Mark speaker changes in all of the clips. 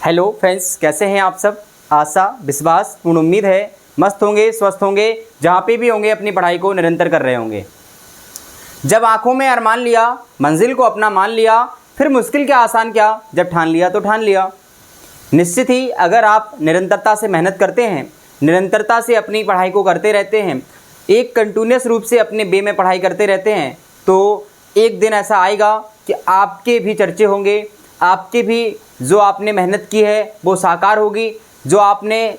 Speaker 1: Hello friends, कैसे हैं आप सब। आशा विश्वास पूर्ण उम्मीद है मस्त होंगे, स्वस्थ होंगे, जहाँ पे भी होंगे अपनी पढ़ाई को निरंतर कर रहे होंगे। जब आंखों में अरमान लिया, मंजिल को अपना मान लिया, फिर मुश्किल क्या आसान क्या, जब ठान लिया तो ठान लिया। निश्चित ही अगर आप निरंतरता से मेहनत करते हैं, निरंतरता से अपनी पढ़ाई को करते रहते हैं, एक कंटिन्यूस रूप से अपने वे में पढ़ाई करते रहते हैं, तो एक दिन ऐसा आएगा कि आपके भी चर्चे होंगे, आपके भी जो आपने मेहनत की है वो साकार होगी। जो आपने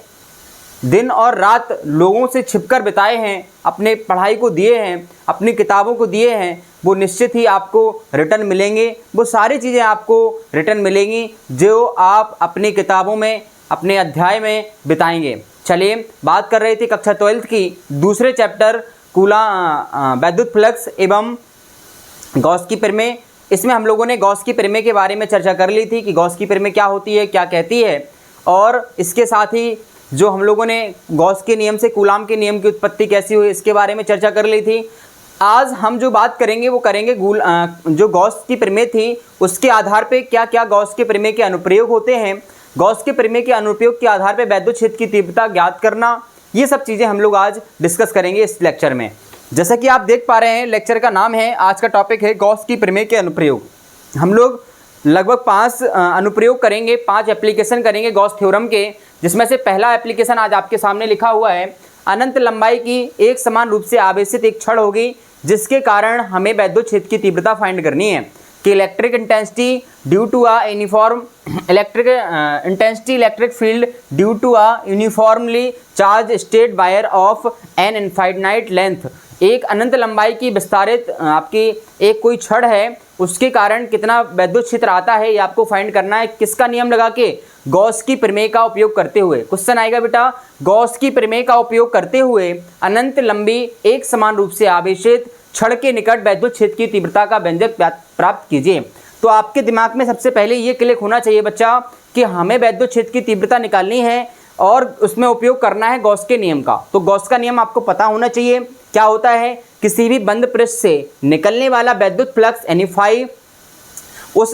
Speaker 1: दिन और रात लोगों से छिपकर बिताए हैं, अपने पढ़ाई को दिए हैं, अपनी किताबों को दिए हैं, वो निश्चित ही आपको रिटर्न मिलेंगे। वो सारी चीज़ें आपको रिटर्न मिलेंगी जो आप अपनी किताबों में, अपने अध्याय में बिताएंगे। चलिए, बात कर रहे थे कक्षा 12th की दूसरे चैप्टर वैद्युत फ्लक्स एवं गॉस की प्रमेय। इसमें हम लोगों ने गॉस की प्रमेय के बारे में चर्चा कर ली थी कि गॉस की प्रमेय क्या होती है, क्या कहती है, और इसके साथ ही जो हम लोगों ने गॉस के नियम से कूलाम के नियम की उत्पत्ति कैसी हुई इसके बारे में चर्चा कर ली थी। आज हम जो बात करेंगे वो करेंगे जो गॉस की प्रमेय थी उसके आधार पे क्या क्या गॉस के प्रमेय के अनुप्रयोग होते हैं, गॉस के प्रमेय के अनुप्रयोग के आधार पे वैद्युत क्षेत्र की तीव्रता ज्ञात करना, ये सब चीज़ें हम लोग आज डिस्कस करेंगे इस लेक्चर में। जैसा कि आप देख पा रहे हैं, लेक्चर का नाम है, आज का टॉपिक है गॉस की प्रमेय के अनुप्रयोग। हम लोग लगभग 5 अनुप्रयोग करेंगे, 5 एप्लीकेशन करेंगे गॉस थ्योरम के, जिसमें से पहला एप्लीकेशन आज आपके सामने लिखा हुआ है। अनंत लंबाई की एक समान रूप से आवेशित एक छड़ होगी जिसके कारण हमें वैद्युत क्षेत्र की तीव्रता फाइंड करनी है कि electric intensity due to a uniform electric field due to a uniformly charged straight wire of an infinite length. एक अनंत लंबाई की विस्तारित आपकी एक कोई छड़ है, उसके कारण कितना वैद्युत क्षेत्र आता है ये आपको फाइंड करना है। किसका नियम लगा के? गॉस की प्रमेय का उपयोग करते हुए। क्वेश्चन आएगा बेटा, गॉस की प्रमेय का उपयोग करते हुए अनंत लंबी एक समान रूप से आवेशित छड़ के निकट वैद्युत क्षेत्र की तीव्रता का व्यंजक प्राप्त कीजिए। तो आपके दिमाग में सबसे पहले ये क्लिक होना चाहिए बच्चा कि हमें वैद्युत क्षेत्र की तीव्रता निकालनी है और उसमें उपयोग करना है गॉस के नियम का। तो गॉस का नियम आपको पता होना चाहिए। क्या होता है? किसी भी बंद पृष्ठ से निकलने वाला वैद्युत फ्लक्स यानी फाई उस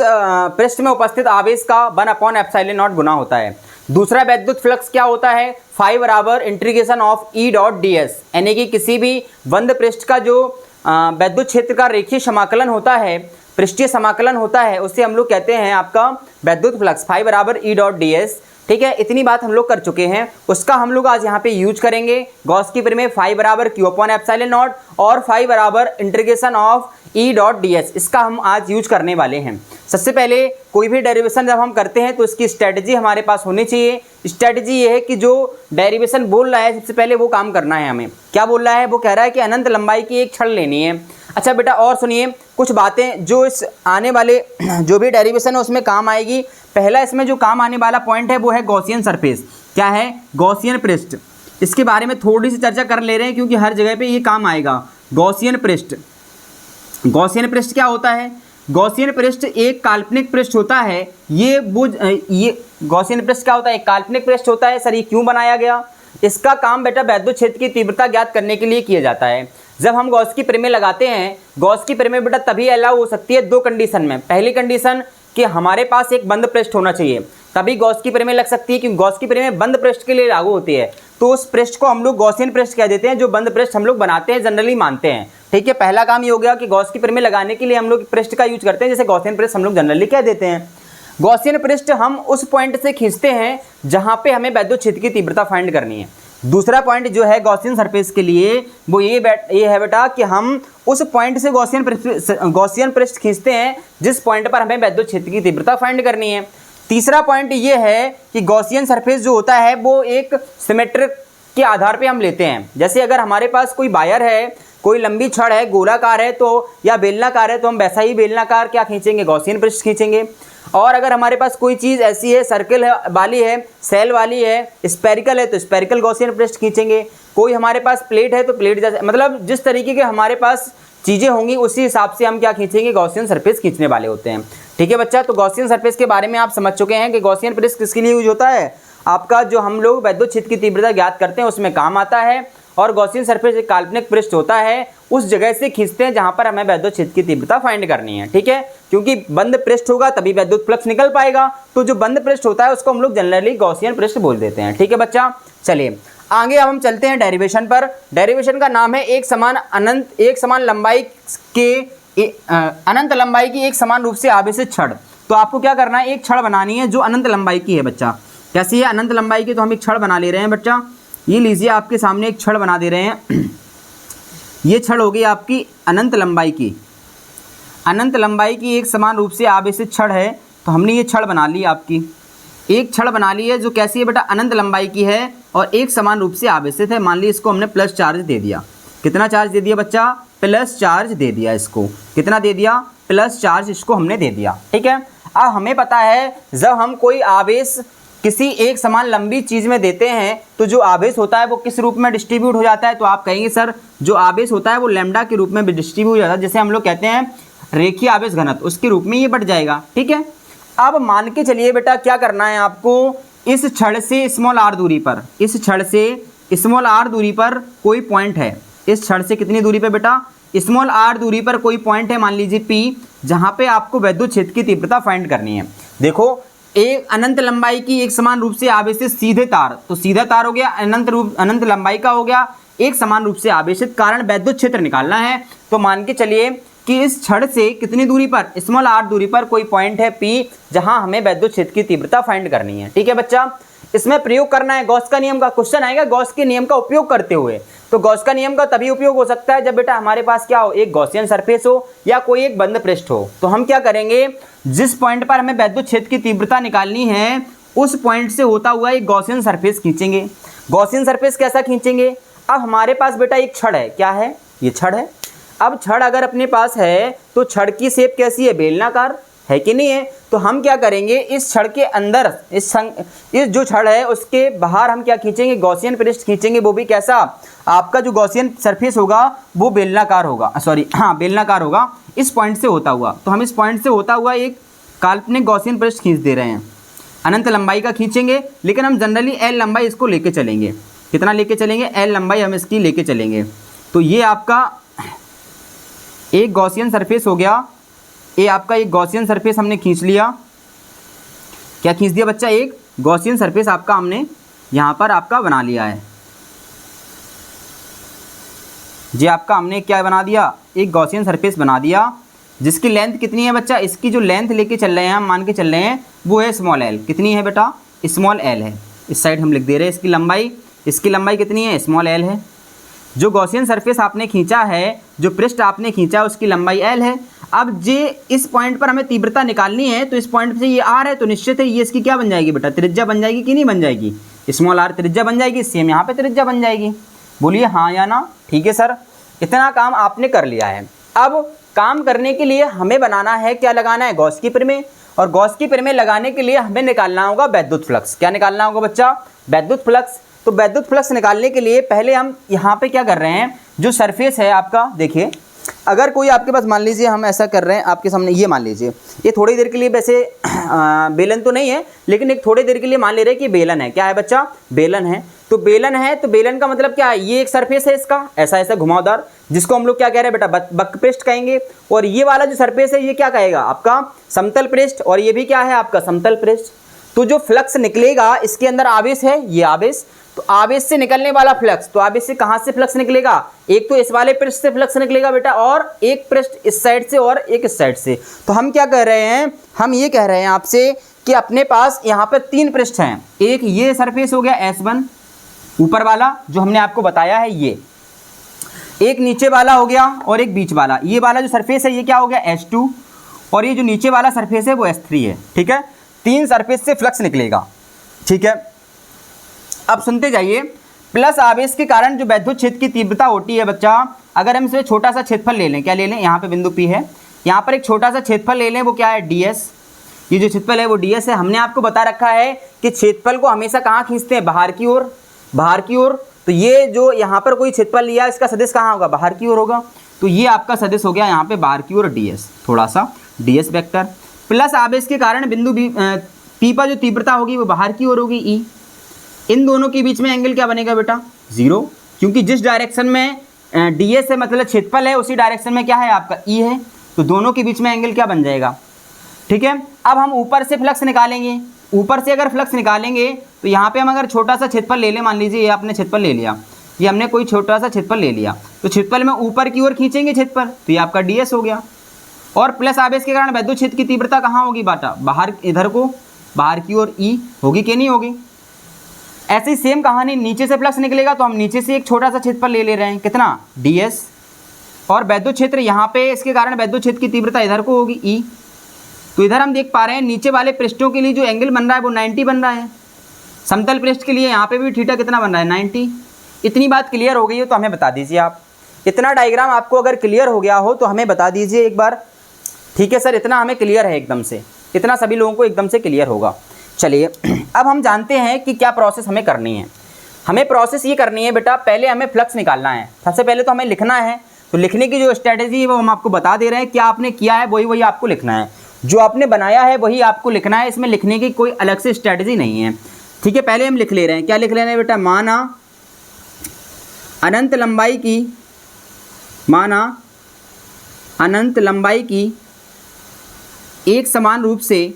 Speaker 1: पृष्ठ में उपस्थित आवेश का 1/ε0 गुना होता है। दूसरा वैद्युत फ्लक्स क्या होता है? फाई बराबर integration of E dot D S, यानी कि किसी भी बंद पृष्ठ का जो वैद्युत क्षेत्र का रेखीय समाकलन होता है, पृष्ठीय समाकलन होता है, उसे हम लोग कहते हैं आपका वैद्युत फ्लक्स। फाई बराबर ई डॉट डी एस। ठीक है, इतनी बात हम लोग कर चुके हैं, उसका हम लोग आज यहाँ पे यूज करेंगे। गॉस की प्रमेय फाई बराबर Q/ε0 और फाई बराबर integration of E dot D S, इसका हम आज यूज करने वाले हैं। सबसे पहले कोई भी डेरिवेशन जब हम करते हैं तो इसकी स्ट्रेटजी हमारे पास होनी चाहिए। स्ट्रेटजी ये है कि जो डेरिवेशन बोल रहा है सबसे पहले वो काम करना है हमें। क्या बोल रहा है? वो कह रहा है कि अनंत लंबाई की एक छड़ लेनी है। अच्छा बेटा, और सुनिए कुछ बातें जो इस आने वाले जो भी डेरिवेशन है उसमें काम आएगी। पहला इसमें जो काम आने वाला पॉइंट है वो है गॉसियन सरफेस। क्या है? गॉसियन पृष्ठ। इसके बारे में थोड़ी सी चर्चा कर ले रहे हैं क्योंकि हर जगह पे ये काम आएगा। गॉसियन पृष्ठ। गॉसियन पृष्ठ क्या होता है? गॉसियन पृष्ठ एक काल्पनिक पृष्ठ होता है। ये गॉसियन पृष्ठ क्या होता है? एक काल्पनिक पृष्ठ होता है। सर ये क्यों बनाया गया? इसका काम बेटा वैद्युत क्षेत्र की तीव्रता ज्ञात करने के लिए किया जाता है। जब हम गॉस की प्रमेय लगाते हैं, गॉस की प्रमेय बेटा तभी अलाउ हो सकती है 2 कंडीशन में। पहली कंडीशन कि हमारे पास एक बंद पृष्ठ होना चाहिए, तभी गॉस की प्रमेय लग सकती है, क्योंकि गॉस की प्रमेय बंद पृष्ठ के लिए लागू होती है। तो उस पृष्ठ को हम लोग गॉसियन पृष्ठ कह देते हैं, जो बंद पृष्ठ हम लोग बनाते हैं, जनरली मानते हैं। ठीक है, पहला काम ये हो गया कि गॉस की प्रमेय लगाने के लिए हम लोग पृष्ठ का यूज करते हैं, जैसे गॉसियन पृष्ठ हम लोग जनरली कह देते हैं। गॉसियन पृष्ठ हम उस पॉइंट से खींचते हैं जहां पे हमें वैद्युत क्षेत्र की तीव्रता फाइंड करनी है। दूसरा पॉइंट जो है गॉसियन सरफेस के लिए वो ये है बेटा कि हम उस पॉइंट से गॉसियन पृष्ठ खींचते हैं जिस पॉइंट पर हमें वैद्युत क्षेत्र की तीव्रता फाइंड करनी है। तीसरा पॉइंट ये है कि गॉसियन सरफेस जो होता है वो एक सिमेट्रिक के आधार पे हम लेते हैं। जैसे अगर हमारे पास कोई वायर है, कोई लंबी छड़ है, गोलाकार है तो या बेलनाकार है, तो हम वैसा ही बेलनाकार क्या खींचेंगे? गॉसियन पृष्ठ खींचेंगे। और अगर हमारे पास कोई चीज़ ऐसी है, सर्कल वाली है, सेल वाली है, स्पेरिकल है, तो स्पेरिकल गॉसियन पृष्ठ खींचेंगे। कोई हमारे पास प्लेट है तो प्लेट जैसे, मतलब जिस तरीके के हमारे पास चीज़ें होंगी उसी हिसाब से हम क्या खींचेंगे? गॉसियन सरफेस खींचने वाले होते हैं। ठीक है बच्चा, तो गॉसियन सरफेस के बारे में आप समझ चुके हैं कि गॉसियन पृष्ठ किसके लिए यूज होता है? आपका जो हम लोग वैद्युत क्षेत्र की तीव्रता ज्ञात करते हैं उसमें काम आता है। और गॉसियन सरफेस एक काल्पनिक पृष्ठ होता है, उस जगह से खींचते हैं जहां पर हमें वैद्युत क्षेत्र की तीव्रता फाइंड करनी है। ठीक है, क्योंकि बंद पृष्ठ होगा तभी वैद्युत फ्लक्स निकल पाएगा, तो जो बंद पृष्ठ होता है उसको हम लोग जनरली गॉसियन पृष्ठ बोल देते हैं। ठीक है बच्चा, चलिए आगे अब हम चलते हैं डेरिवेशन पर। डेरिवेशन का नाम है एक समान लंबाई की एक समान रूप से आवेशित छड़। तो आपको क्या करना है, एक छड़ बनानी है जो अनंत लंबाई की है बच्चा। कैसी है, अनंत लंबाई की। तो हम एक छड़ बना ले रहे हैं बच्चा, ये लीजिए आपके सामने एक छड़ बना दे रहे हैं। ये छड़ हो गई आपकी अनंत लंबाई की, अनंत लंबाई की एक समान रूप से आवेशित छड़ है। तो हमने ये छड़ बना ली, आपकी एक छड़ बना ली है जो कैसी है बेटा, अनंत लंबाई की है और एक समान रूप से आवेशित है। मान ली इसको हमने प्लस चार्ज दे दिया। कितना चार्ज दे दिया बच्चा, प्लस चार्ज दे दिया इसको। कितना दे दिया, प्लस चार्ज इसको हमने दे दिया। ठीक है, अब हमें पता है जब हम कोई आवेश किसी एक समान लंबी चीज़ में देते हैं तो जो आवेश होता है वो किस रूप में डिस्ट्रीब्यूट हो जाता है। तो आप कहेंगे सर जो आवेश होता है वो लैम्डा के रूप में डिस्ट्रीब्यूट हो जाता है, जैसे हम लोग कहते हैं रेखीय आवेश घनत्व, उसके रूप में ये बढ़ जाएगा। ठीक है, अब मान के चलिए बेटा क्या करना है आपको, इस छड़ से स्मॉल आर दूरी पर, इस छड़ से स्मॉल आर दूरी पर कोई पॉइंट है। इस छड़ से कितनी दूरी पे बेटा, स्मॉल आर दूरी पर कोई पॉइंट है, मान लीजिए पी, जहाँ पे आपको वैद्युत क्षेत्र की तीव्रता फाइंड करनी है। देखो एक अनंत लंबाई की एक समान रूप से आवेशित सीधे तार, तो सीधा तार हो गया, अनंत लंबाई का हो गया, एक समान रूप से आवेशित, कारण वैद्युत क्षेत्र निकालना है। तो मान के चलिए कि इस छड़ से कितनी दूरी पर, स्मॉल आर दूरी पर कोई पॉइंट है पी, जहां हमें वैद्युत क्षेत्र की तीव्रता फाइंड करनी है। ठीक है बच्चा, इसमें प्रयोग करना है गॉस का नियम का। क्वेश्चन आएगा गॉस के नियम का उपयोग करते हुए। तो गॉस का नियम का तभी उपयोग हो सकता है जब बेटा हमारे पास क्या हो, एक गॉसियन सरफेस हो या कोई एक बंद पृष्ठ हो। तो हम क्या करेंगे, जिस पॉइंट पर हमें वैद्युत क्षेत्र की तीव्रता निकालनी है उस पॉइंट से होता हुआ एक गॉसियन सरफेस खींचेंगे। गॉसियन सरफेस कैसा खींचेंगे, अब हमारे पास बेटा एक छड़ है, क्या है, ये छड़ है। अब छड़ अगर अपने पास है तो छड़ की शेप कैसी है, बेलनाकार है कि नहीं है। तो हम क्या करेंगे, इस छड़ के अंदर इस जो छड़ है उसके बाहर हम क्या खींचेंगे, गॉसियन पृष्ठ खींचेंगे। वो भी कैसा, आपका जो गॉसियन सरफेस होगा वो बेलनाकार होगा, सॉरी हाँ बेलनाकार होगा, इस पॉइंट से होता हुआ। तो हम इस पॉइंट से होता हुआ एक काल्पनिक गॉसियन पृष्ठ खींच दे रहे हैं, अनंत लंबाई का खींचेंगे, लेकिन हम जनरली एल लंबाई इसको लेके चलेंगे। कितना लेके चलेंगे, एल लंबाई हम इसकी लेके चलेंगे। तो ये आपका एक गॉसियन सरफेस हो गया, ये आपका एक गॉसियन सरफेस हमने खींच लिया। क्या खींच दिया बच्चा, एक गॉसियन सरफेस आपका हमने यहाँ पर आपका बना लिया है। जी आपका हमने क्या बना दिया, एक गॉसियन सरफेस बना दिया, जिसकी लेंथ कितनी है बच्चा, इसकी जो लेंथ लेके चल रहे हैं हम मान के चल रहे हैं वो है स्मॉल एल। कितनी है बेटा, स्मॉल एल है। इस साइड हम लिख दे रहे हैं इसकी लंबाई कितनी है, स्मॉल एल है। जो गॉसियन सरफेस आपने खींचा है, जो पृष्ठ आपने खींचा उसकी लंबाई एल है। अब जे इस पॉइंट पर हमें तीव्रता निकालनी है, तो इस पॉइंट से ये आर है, तो निश्चित है ये इसकी क्या बन जाएगी बेटा, त्रिज्या बन जाएगी कि नहीं बन जाएगी, स्मॉल आर त्रिज्या बन जाएगी, सेम यहाँ पे त्रिज्या बन जाएगी। बोलिए हाँ या ना। ठीक है सर, इतना काम आपने कर लिया है। अब काम करने के लिए हमें बनाना है, क्या लगाना है, गॉस की प्रमेय। और गॉस की प्रमेय लगाने के लिए हमें निकालना होगा वैद्युत फ्लक्स। क्या निकालना होगा बच्चा, वैद्युत फ्लक्स। तो वैद्युत फ्लक्स निकालने के लिए पहले हम यहाँ पे क्या कर रहे हैं, जो सरफेस है आपका, देखिए अगर कोई आपके पास, मान लीजिए हम ऐसा कर रहे हैं आपके सामने, ये मान लीजिए ये थोड़ी देर के लिए, वैसे बेलन तो नहीं है लेकिन एक थोड़ी देर के लिए मान ले रहे हैं कि बेलन है। क्या है बच्चा, बेलन है। तो बेलन है, तो बेलन का मतलब क्या है, ये एक सरफेस है इसका ऐसा ऐसा घुमावदार, जिसको हम लोग क्या कह रहे हैं बेटा, बक पृष्ठ कहेंगे। और ये वाला जो सरफेस है ये क्या कहेगा, आपका समतल पृष्ठ, और ये भी क्या है आपका समतल पृष्ठ। तो जो फ्लक्स निकलेगा, इसके अंदर आवेश है, ये आवेश, तो आवेश से निकलने वाला फ्लक्स, तो आवेश से कहां से फ्लक्स निकलेगा, एक तो इस वाले पृष्ठ से फ्लक्स निकलेगा बेटा, और एक पृष्ठ इस साइड से और एक इस साइड से। तो हम क्या कह रहे हैं, हम ये कह रहे हैं आपसे कि अपने पास यहाँ पे तीन पृष्ठ हैं। एक ये सरफेस हो गया S1 ऊपर वाला जो हमने आपको बताया है, ये एक नीचे वाला हो गया और एक बीच वाला। ये वाला जो सरफेस है ये क्या हो गया, S2, और ये जो नीचे वाला सरफेस है वो S3 है। ठीक है, तीन सरफेस से फ्लक्स निकलेगा। ठीक है, अब सुनते जाइए। प्लस आवेश के कारण जो वैद्युत क्षेत्र की तीव्रता होती है बच्चा, अगर हम इसमें छोटा सा क्षेत्रफल ले लें, क्या ले लें, यहाँ पे बिंदु P है, यहाँ पर एक छोटा सा क्षेत्रफल ले लें, वो क्या है, ds। ये जो क्षेत्रफल है वो ds है। हमने आपको बता रखा है कि क्षेत्रफल को हमेशा कहाँ खींचते हैं, बाहर की ओर, बाहर की ओर। तो ये जो यहाँ पर कोई क्षेत्रफल लिया, इसका सदिश कहाँ होगा, बाहर की ओर होगा। तो ये आपका सदिश हो गया यहाँ पे बाहर की ओर ds, थोड़ा सा ds वेक्टर। प्लस आवेश के कारण बिंदु P पर जो तीव्रता होगी वो बाहर की ओर होगी E। इन दोनों के बीच में एंगल क्या बनेगा बेटा, 0। क्योंकि जिस डायरेक्शन में ds है मतलब क्षेत्रफल है उसी डायरेक्शन में क्या है आपका e है, तो दोनों के बीच में एंगल क्या बन जाएगा। ठीक है, अब हम ऊपर से फ्लक्स निकालेंगे। ऊपर से अगर फ्लक्स निकालेंगे तो यहाँ पे हम अगर छोटा सा क्षेत्रफल ले लें, मान लीजिए ये आपने क्षेत्रफल ले लिया, ये हमने कोई छोटा सा क्षेत्रफल ले लिया, तो क्षेत्रफल में ऊपर की ओर खींचेंगे क्षेत्रफल, तो ये आपका ds हो गया। और प्लस आवेश के कारण वैद्युत क्षेत्र की तीव्रता कहाँ होगी बाटा, बाहर, इधर को बाहर की ओर E होगी कि नहीं होगी। ऐसी सेम कहानी, नीचे से फ्लक्स निकलेगा तो हम नीचे से एक छोटा सा क्षेत्रफल ले रहे हैं, कितना ds, और वैद्युत क्षेत्र यहाँ पे इसके कारण वैद्युत क्षेत्र की तीव्रता इधर को होगी E। तो इधर हम देख पा रहे हैं नीचे वाले पृष्ठों के लिए जो एंगल बन रहा है वो 90 बन रहा है। समतल पृष्ठ के लिए यहाँ पे भी थीटा कितना बन रहा है 90। इतनी बात क्लियर हो गई हो तो हमें बता दीजिए आप। इतना डायग्राम आपको अगर क्लियर हो गया हो तो हमें बता दीजिए एक बार। ठीक है सर, इतना हमें क्लियर है एकदम से, इतना सभी लोगों को एकदम से क्लियर होगा। चलिए अब हम जानते हैं कि क्या प्रोसेस हमें करनी है। हमें प्रोसेस ये करनी है बेटा, पहले हमें फ्लक्स निकालना है। सबसे पहले तो हमें लिखना है, तो लिखने की जो स्ट्रैटेजी है वो हम आपको बता दे रहे हैं। क्या आपने किया है वही आपको लिखना है, जो आपने बनाया है वही आपको लिखना है, इसमें लिखने की कोई अलग से स्ट्रैटेजी नहीं है। ठीक है, पहले हम लिख ले रहे हैं, क्या लिख ले रहे हैं बेटा, माना अनंत लंबाई की एक समान रूप से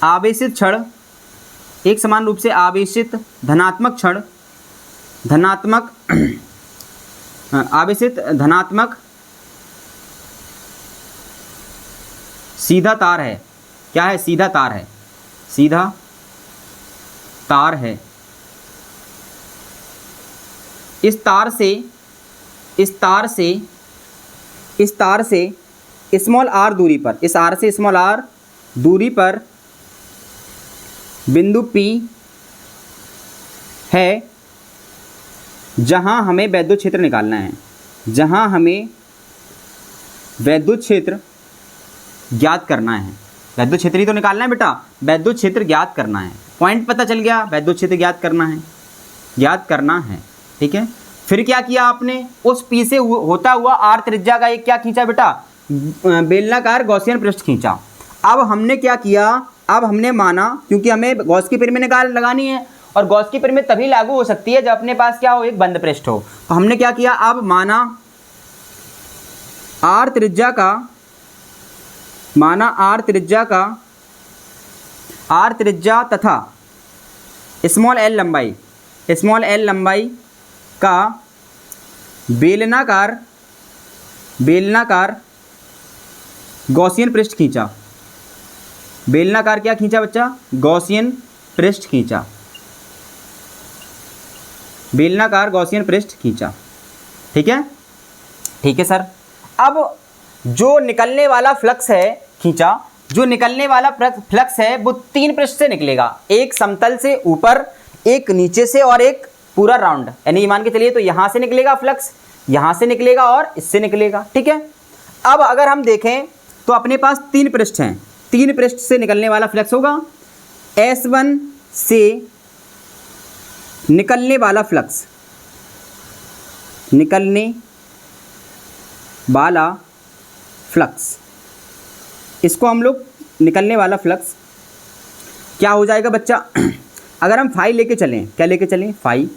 Speaker 1: आवेशित छड़, एक समान रूप से आवेशित धनात्मक सीधा तार है। क्या है, सीधा तार है, सीधा तार है। इस तार से स्मॉल r दूरी पर, इस r से स्मॉल r दूरी पर बिंदु P है जहां हमें वैद्युत क्षेत्र निकालना है, जहां हमें वैद्युत क्षेत्र ज्ञात करना है। वैद्युत क्षेत्र ही तो निकालना है बेटा, वैद्युत क्षेत्र ज्ञात करना है। पॉइंट पता चल गया, वैद्युत क्षेत्र ज्ञात करना है। ठीक है, फिर क्या किया आपने, उस P से होता हुआ R त्रिज्या का एक क्या खींचा बेटा, बेलनाकार गॉसियन पृष्ठ खींचा। अब हमने क्या किया, अब हमने माना, क्योंकि हमें गॉस की पिरामिड लगानी है और गॉस की पिरामिड तभी लागू हो सकती है जब अपने पास क्या हो, एक बंद पृष्ठ हो। तो हमने क्या किया, अब माना R त्रिज्या तथा स्मॉल l लंबाई का बेलनाकार गॉसियन पृष्ठ खींचा। बेलनाकार क्या खींचा बच्चा, गॉसियन पृष्ठ खींचा, बेलनाकार गॉसियन पृष्ठ खींचा। ठीक है, ठीक है सर। अब जो निकलने वाला फ्लक्स है खींचा, जो निकलने वाला फ्लक्स है वो 3 पृष्ठ से निकलेगा, एक समतल से ऊपर, एक नीचे से और एक पूरा राउंड। यानी मान के चलिए तो यहाँ से निकलेगा फ्लक्स, यहाँ से निकलेगा और इससे निकलेगा। ठीक है, अब अगर हम देखें तो अपने पास 3 पृष्ठ हैं, 3 पृष्ठ से निकलने वाला फ्लक्स होगा। S1 से निकलने वाला फ्लक्स, इसको हम लोग निकलने वाला फ्लक्स क्या हो जाएगा बच्चा, अगर हम फाई लेके चलें, क्या लेके चलें, फाई,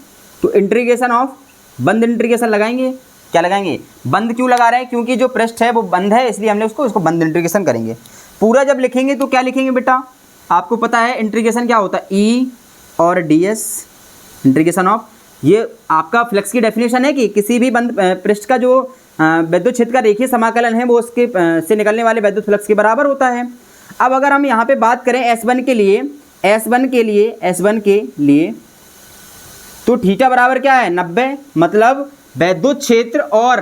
Speaker 1: तो इंटीग्रेशन ऑफ बंद इंटीग्रेशन लगाएंगे। क्या लगाएंगे, बंद क्यों लगा रहे हैं, क्योंकि जो पृष्ठ है वो बंद है, इसलिए हमने इसको बंद इंटीग्रेशन करेंगे। पूरा जब लिखेंगे तो क्या लिखेंगे बेटा, आपको पता है इंटीग्रेशन क्या होता है, E और ds इंटीग्रेशन ऑफ, ये आपका फ्लक्स की डेफिनेशन है कि किसी भी बंद पृष्ठ का जो वैद्युत क्षेत्र का रेखीय समाकलन है वो उसके से निकलने वाले वैद्युत फ्लक्स के बराबर होता है। अब अगर हम यहाँ पे बात करें S1 के लिए तो थीटा बराबर क्या है, 90, मतलब वैद्युत क्षेत्र और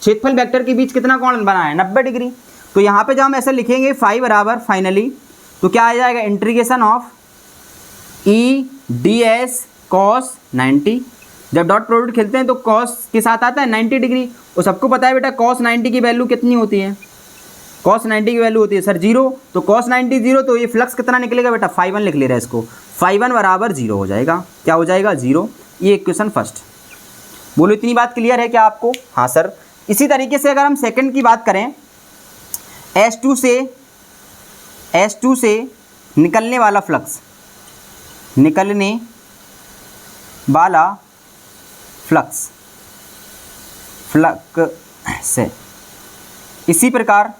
Speaker 1: क्षेत्रफल वेक्टर के बीच कितना कोण बना है, 90 डिग्री। तो यहाँ पे जब हम ऐसे लिखेंगे फाई बराबर फाइनली, तो क्या आ जाएगा, integration of E ds cos 90। जब डॉट प्रोडक्ट खेलते हैं तो cos के साथ आता है 90 डिग्री, और सबको पता है बेटा cos 90 की वैल्यू कितनी होती है, cos 90 की वैल्यू होती है सर 0, तो cos 90 0, तो ये फ्लक्स कितना निकलेगा बेटा, φ1 लिख ले रहा है इसको, φ1 बराबर 0 हो जाएगा। क्या हो जाएगा, 0। ये इक्वेशन फर्स्ट। बोलो इतनी बात क्लियर है क्या आपको, हाँ सर। इसी तरीके से अगर हम सेकंड की बात करें, S2 से निकलने वाला फ्लक्स, निकलने वाला फ्लक्स से। इसी प्रकार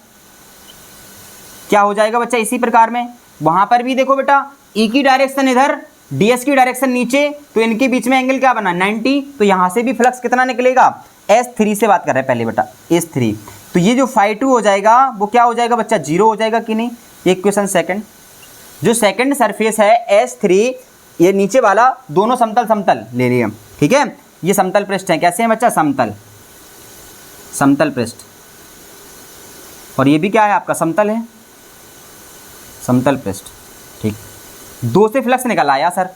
Speaker 1: क्या हो जाएगा बच्चा, इसी प्रकार में वहां पर भी देखो बेटा, ई की डायरेक्शन इधर, ds की डायरेक्शन नीचे, तो इनके बीच में एंगल क्या बना 90, तो यहां से भी फ्लक्स कितना निकलेगा, S3 से बात कर रहे हैं पहले बेटा, S3। तो ये जो φ2 हो जाएगा वो क्या हो जाएगा बच्चा, 0 हो जाएगा कि नहीं। एक क्वेश्चन सेकंड, जो सेकंड सरफेस है S3, ये नीचे वाला दोनों समतल समतल ले लिए, ठीक है, ये समतल पृष्ठ है। कैसे हैं बच्चा, समतल, समतल पृष्ठ, और ये भी क्या है आपका, समतल है, समतल पृष्ठ, ठीक। दो से फ्लक्स निकल आया सर,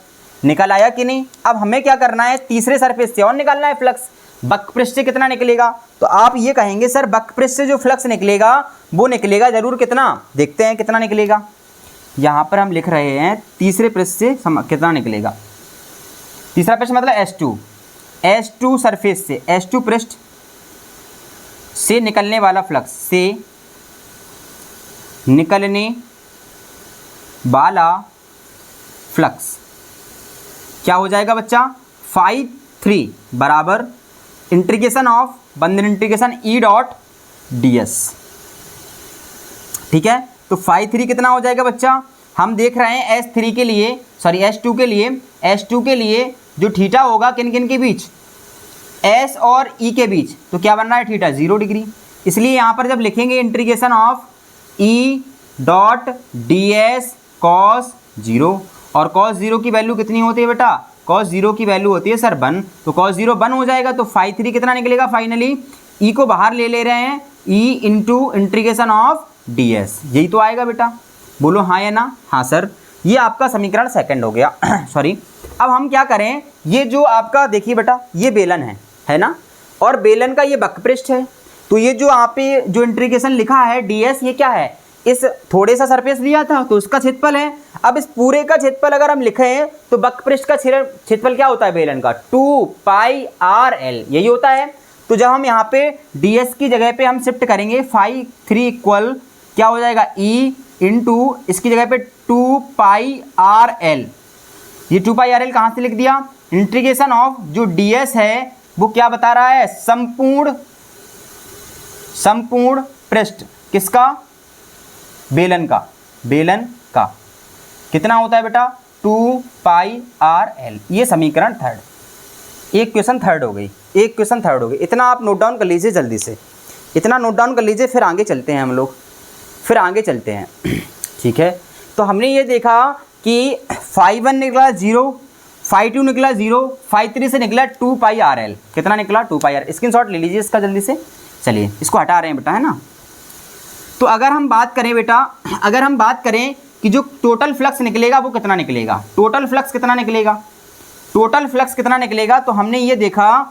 Speaker 1: निकल आया कि नहीं। अब हमें क्या करना है, तीसरे सरफेस से और निकालना है फ्लक्स। बक पृष्ठ से कितना निकलेगा, तो आप ये कहेंगे सर बक पृष्ठ से जो फ्लक्स निकलेगा वो निकलेगा जरूर कितना, देखते हैं कितना निकलेगा। यहाँ पर हम लिख रहे हैं तीसरे पृष्ठ से कितना निकलेगा, तीसरा पृष्ठ मतलब S2, S2 सरफेस से, S2 पृष्ठ से निकलने वाला फ्लक्स, से निकलने वाला फ्लक्स क्या हो जाएगा बच्चा, φ3 बराबर इंटीग्रेशन ऑफ, बंधन इंटीग्रेशन E डॉट ds, ठीक है। तो φ3 कितना हो जाएगा बच्चा, हम देख रहे हैं S3 के लिए, सॉरी S2 के लिए, S2 के लिए जो थीटा होगा किन किन के बीच, S और E के बीच, तो क्या बन रहा है थीटा 0 डिग्री। इसलिए यहाँ पर जब लिखेंगे integration of E dot ds cos 0, और cos 0 की वैल्यू कितनी होती है बेटा, cos 0 की वैल्यू होती है सर 1, तो cos 0 1 हो जाएगा। तो φ3 कितना निकलेगा, फाइनली E को बाहर ले रहे हैं, E into integration of ds, यही तो आएगा बेटा, बोलो हाँ या ना। हाँ सर, ये आपका समीकरण सेकंड हो गया सॉरी। अब हम क्या करें, ये जो आपका देखिए बेटा, ये बेलन है ना, और बेलन का ये वक्रपृष्ठ है, तो ये जो आप पे जो इंटीग्रेशन लिखा है ds, ये क्या है, इस थोड़े सा सरफेस लिया था तो उसका क्षेत्रफल है। अब इस पूरे का क्षेत्रफल अगर हम लिखें तो वक्रपृष्ठ का क्षेत्रफल क्या होता है बेलन का, 2πrl, यही होता है। तो जब हम यहाँ पे ds की जगह पे हम शिफ्ट करेंगे, φ3 इक्वल क्या हो जाएगा, E इंटू इसकी जगह पे 2πrl, ये 2πrl कहाँ से लिख दिया, इंटीग्रेशन ऑफ जो ds है वो क्या बता रहा है, संपूर्ण पृष्ठ किसका, बेलन का, बेलन का कितना होता है बेटा 2πrl। ये समीकरण थर्ड, एक क्वेश्चन थर्ड हो गई, एक क्वेश्चन थर्ड हो गई। इतना आप नोट डाउन कर लीजिए जल्दी से, इतना नोट डाउन कर लीजिए, फिर आगे चलते हैं हम लोग, फिर आगे चलते हैं ठीक है। तो हमने ये देखा कि φ1 निकला 0, φ2 निकला 0, φ3 से निकला 2πrl, कितना निकला 2πrl। स्क्रीनशॉट ले लीजिए इसका जल्दी से, चलिए इसको हटा रहे हैं बेटा, है ना। तो अगर हम बात करें बेटा, अगर हम बात करें कि जो टोटल फ्लक्स निकलेगा वो कितना निकलेगा, टोटल फ्लक्स कितना निकलेगा, टोटल फ्लक्स कितना निकलेगा, तो हमने ये देखा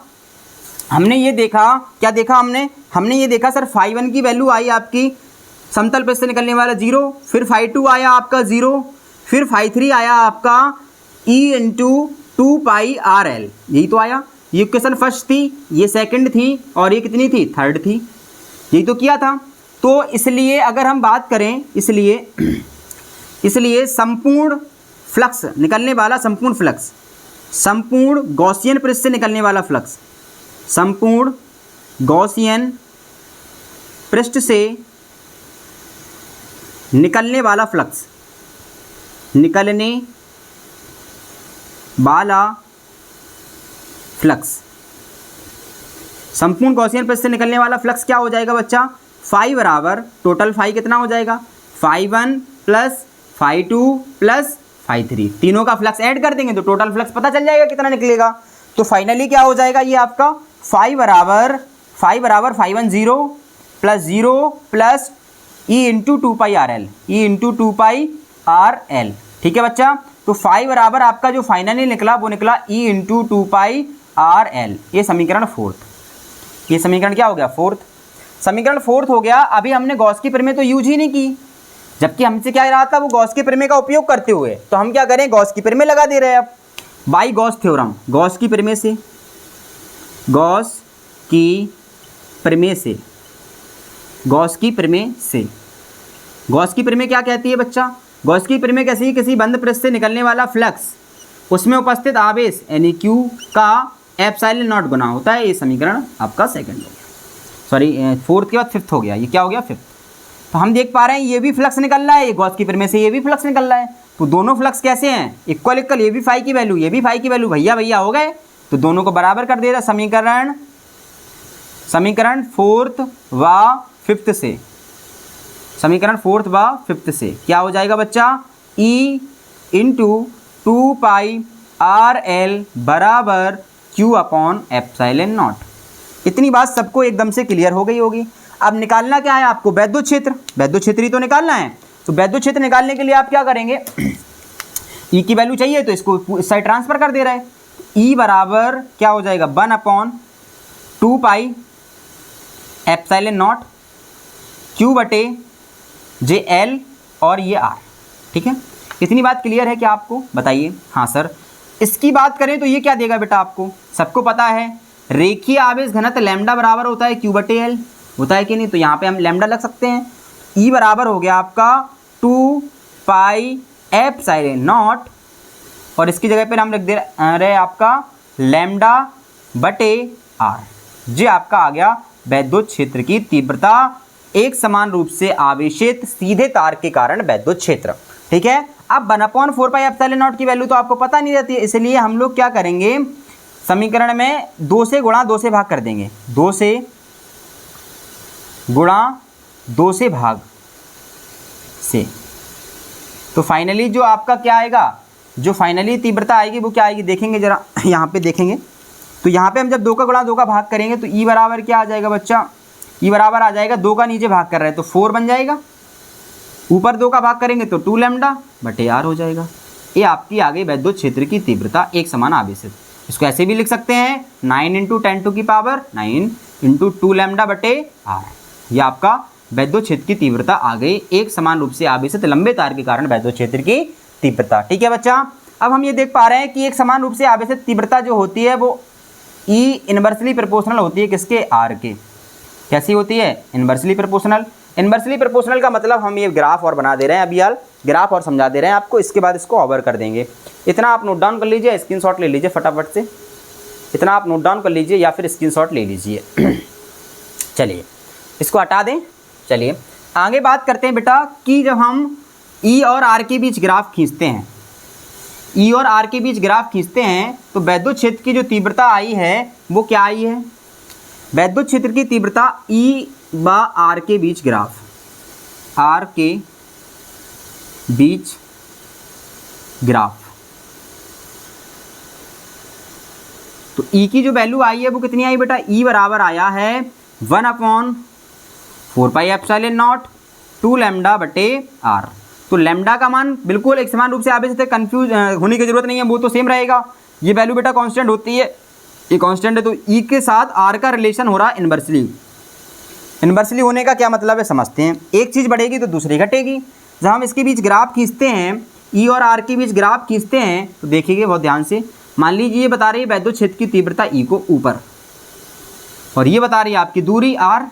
Speaker 1: क्या देखा हमने ये देखा सर φ1 की वैल्यू आई आपकी समतल पृष्ठ से निकलने वाला 0, फिर φ2 आया आपका 0, फिर φ3 आया आपका E इंटू 2πrl, यही तो आया। ये क्वेश्चन फर्स्ट थी, ये सेकंड थी, और ये कितनी थी, थर्ड थी, यही तो किया था। तो इसलिए अगर हम बात करें, इसलिए संपूर्ण फ्लक्स निकलने वाला, संपूर्ण फ्लक्स, संपूर्ण गॉसियन पृष्ठ से निकलने वाला फ्लक्स, संपूर्ण गॉसियन पृष्ठ से निकलने वाला फ्लक्स, निकलने वाला फ्लक्स, संपूर्ण गॉसियन पृष्ठ से निकलने वाला फ्लक्स क्या हो जाएगा बच्चा, फाई बराबर टोटल फाई कितना हो जाएगा, φ1 प्लस φ2 प्लस φ3, तीनों का फ्लक्स ऐड कर देंगे तो टोटल फ्लक्स पता चल जाएगा कितना निकलेगा। तो फाइनली क्या हो जाएगा ये आपका फाई बराबर φ1 0 plus 0 plus E into 2πrl, E into 2πrl, ठीक है बच्चा। तो फाई बराबर आपका जो फाइनली निकला वो निकला E इंटू 2πrl, ये समीकरण फोर्थ, ये समीकरण क्या हो गया, फोर्थ, समीकरण फोर्थ हो गया। अभी हमने गॉस की प्रमेय तो यूज ही नहीं की, जबकि हमसे क्या रहा था, वो गॉस की प्रमेय का उपयोग करते हुए, तो हम क्या करें, गॉस की प्रमेय लगा दे रहे हैं। अब बाई गॉस थ्योरम, गॉस की प्रमेय से, गॉस की प्रमेय से, गॉस की प्रमेय से, गॉस की प्रमेय क्या कहती है बच्चा, गॉस की प्रमेय कैसी, किसी बंद पृष्ठ से निकलने वाला फ्लक्स, उसमें उपस्थित आवेश यानी Q का एप्सिलॉन नॉट गुना होता है। ये समीकरण आपका सेकंड हो गया, सॉरी फोर्थ के बाद फिफ्थ हो गया, ये क्या हो गया फिफ्थ। तो हम देख पा रहे हैं ये भी फ्लक्स निकल रहा है, ये गॉस की प्रमेय से ये भी फ्लक्स निकल रहा है। तो दोनों फ्लक्स कैसे हैं, इक्वल इक्वल, ये भी फाई की वैल्यू, ये भी फाई की वैल्यू, भैया भैया हो गए। तो दोनों को बराबर कर दे रहा समीकरण फोर्थ व फिफ्थ से, समीकरण फोर्थ व फिफ्थ से क्या हो जाएगा बच्चा, E इंटू 2 पाई RL बराबर Q अपॉन एप्सिलॉन नॉट। इतनी बात सबको एकदम से क्लियर हो गई होगी। अब निकालना क्या है आपको, वैद्युत क्षेत्र, वैद्युत क्षेत्र ही तो निकालना है। तो वैद्युत क्षेत्र निकालने के लिए आप क्या करेंगे, E की वैल्यू चाहिए तो इसको इस साइड ट्रांसफर कर दे रहा है। E बराबर क्या हो जाएगा 1/2 पाई एप्सिलॉन नॉट Q बटे JL और ये R, ठीक है। इतनी बात क्लियर है क्या आपको, बताइए। हाँ सर। इसकी बात करें तो ये क्या देगा बेटा, आपको सबको पता है रेखीय आवेश घनत्व लैम्डा बराबर होता है Q बटे L, होता है कि नहीं। तो यहाँ पे हम लैम्डा लग सकते हैं। E बराबर हो गया आपका 2 पाई एप्सिलॉन नॉट और इसकी जगह पर हम लिख दे रहे आपका लैम्डा बटे R। ये आपका आ गया वैद्युत क्षेत्र की तीव्रता, एक समान रूप से आवेशित सीधे तार के कारण वैद्युत क्षेत्र, ठीक है। अब 1/4 पाई एप्सिलॉन नॉट की वैल्यू तो आपको पता नहीं रहती है, इसलिए हम लोग क्या करेंगे, समीकरण में 2 से गुणा 2 से भाग कर देंगे, 2 से गुणा 2 से भाग से। तो फाइनली जो आपका क्या आएगा, जो फाइनली तीव्रता आएगी वो क्या आएगी, देखेंगे जरा यहाँ पे देखेंगे। तो यहाँ पे हम जब 2 का गुणा 2 का भाग करेंगे तो E बराबर क्या आ जाएगा बच्चा, E बराबर आ जाएगा 2 का नीचे भाग कर रहे हैं तो 4 बन जाएगा, ऊपर 2 का भाग करेंगे तो 2 लैम्डा बटे R हो जाएगा। ये आपकी आ गई वैद्युत क्षेत्र की तीव्रता एक समान आवेशित। इसको ऐसे भी लिख सकते हैं 9 × 10⁻⁹ 9 × 2 लैम्डा बटे R। ये आपका वैद्युत क्षेत्र की तीव्रता आ गई, एक समान रूप से आवेशित लंबे तार के कारण वैद्युत क्षेत्र की तीव्रता, ठीक है बच्चा। अब हम ये देख पा रहे हैं कि एक समान रूप से आवेशित तीव्रता जो होती है वो E इनवर्सली प्रोपोर्शनल होती है किसके, R के। कैसी होती है, इनवर्सली प्रोपोर्शनल। इनवर्सली प्रोपोर्शनल का मतलब हम ये ग्राफ और बना दे रहे हैं, अभी यार ग्राफ और समझा दे रहे हैं आपको, इसके बाद इसको ओवर कर देंगे। इतना आप नोट डाउन कर लीजिए, स्क्रीनशॉट ले लीजिए फटाफट से, इतना आप नोट डाउन कर लीजिए या फिर स्क्रीनशॉट ले लीजिए। चलिए इसको हटा दें। चलिए आगे बात करते हैं बेटा कि जब हम E और R के बीच ग्राफ खींचते हैं, E और R के बीच ग्राफ खींचते हैं तो वैद्युत क्षेत्र की जो तीव्रता आई है वो क्या आई है, वैद्युत क्षेत्र की तीव्रता E व R के बीच ग्राफ, R के बीच ग्राफ, तो E की जो वैल्यू आई है वो कितनी आई बेटा, E बराबर आया है 1/4 पाई एप्सिलॉन नॉट 2 लैम्डा बटे R। तो लैम्डा का मान बिल्कुल एक समान रूप से आवेशित है, कंफ्यूज होने की जरूरत नहीं है, वो तो सेम रहेगा। ये वैल्यू बेटा कांस्टेंट होती है, ये कांस्टेंट है, तो E के साथ R का रिलेशन हो रहा है इनवर्सली। इनवर्सली होने का क्या मतलब है समझते हैं, एक चीज़ बढ़ेगी तो दूसरी घटेगी। जब हम इसके बीच ग्राफ खींचते हैं, E और R के बीच ग्राफ खींचते हैं तो देखिए बहुत ध्यान से, मान लीजिए ये बता रही है वैद्युत क्षेत्र की तीव्रता E को ऊपर और ये बता रही है आपकी दूरी R।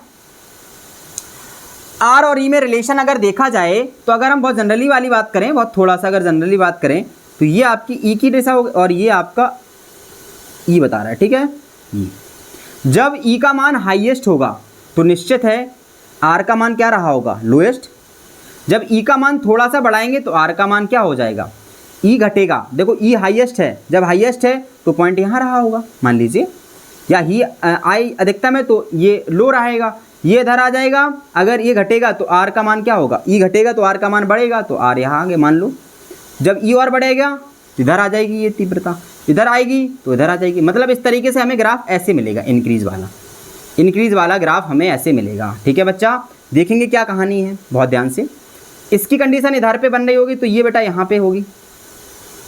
Speaker 1: R और E में रिलेशन अगर देखा जाए तो अगर हम बहुत जनरली वाली बात करें, बहुत थोड़ा सा अगर जनरली बात करें तो ये आपकी E की दिशा होगी और ये आपका E बता रहा है, ठीक है। जब E का मान हाईएस्ट होगा तो निश्चित है R का मान क्या रहा होगा, लोएस्ट। जब E का मान थोड़ा सा बढ़ाएंगे तो R का मान क्या हो जाएगा, E घटेगा। देखो E हाईएस्ट है, जब हाईएस्ट है तो पॉइंट यहाँ रहा होगा मान लीजिए, या ही I अधिकतम है तो ये लो रहेगा, ये इधर आ जाएगा। अगर ये घटेगा तो R का मान क्या होगा, E घटेगा तो R का मान बढ़ेगा, तो R यहाँ आगे मान लो। जब E और बढ़ेगा तो इधर आ जाएगी ये तीव्रता, इधर आएगी तो इधर आ जाएगी। मतलब इस तरीके से हमें ग्राफ ऐसे मिलेगा, इंक्रीज वाला ग्राफ हमें ऐसे मिलेगा, ठीक है बच्चा। देखेंगे क्या कहानी है बहुत ध्यान से। इसकी कंडीशन इधर पे बन रही होगी तो ये बेटा यहाँ पे होगी,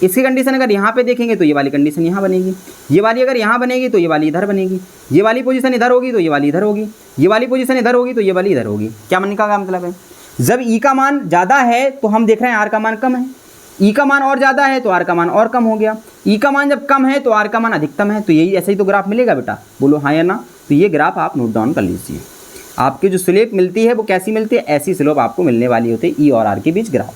Speaker 1: इसकी कंडीशन अगर यहाँ पे देखेंगे तो ये वाली कंडीशन यहाँ बनेगी, ये वाली अगर यहाँ बनेगी तो ये वाली इधर बनेगी, ये वाली पोजीशन इधर होगी तो ये वाली इधर होगी, ये वाली पोजीशन इधर होगी तो ये वाली इधर होगी। क्या मनने का मतलब है, जब E का मान ज़्यादा है तो हम देख रहे हैं R का मान कम है, E का मान और ज़्यादा है तो R का मान और कम हो गया, E का मान जब कम है तो R का मान अधिकतम है। तो यही ऐसे ही तो ग्राफ मिलेगा बेटा, बोलो हाँ या ना। तो ये ग्राफ आप नोट डाउन कर लीजिए, आपकी जो स्लोप मिलती है वो कैसी मिलती है, ऐसी स्लोप आपको मिलने वाली होती है E और R के बीच ग्राफ।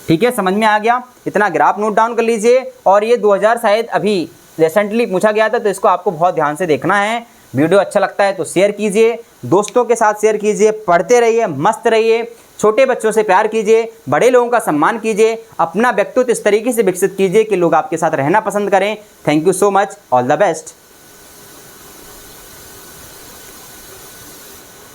Speaker 1: ठीक है, समझ में आ गया? इतना ग्राफ नोट डाउन कर लीजिए। और ये 2000 शायद अभी रिसेंटली पूछा गया था, तो इसको आपको बहुत ध्यान से देखना है। वीडियो अच्छा लगता है तो शेयर कीजिए, दोस्तों के साथ शेयर कीजिए, पढ़ते रहिए, मस्त रहिए, छोटे बच्चों से प्यार कीजिए, बड़े लोगों का सम्मान कीजिए, अपना व्यक्तित्व इस तरीके से विकसित कीजिए कि लोग आपके साथ रहना पसंद करें। Thank you so much, all the best.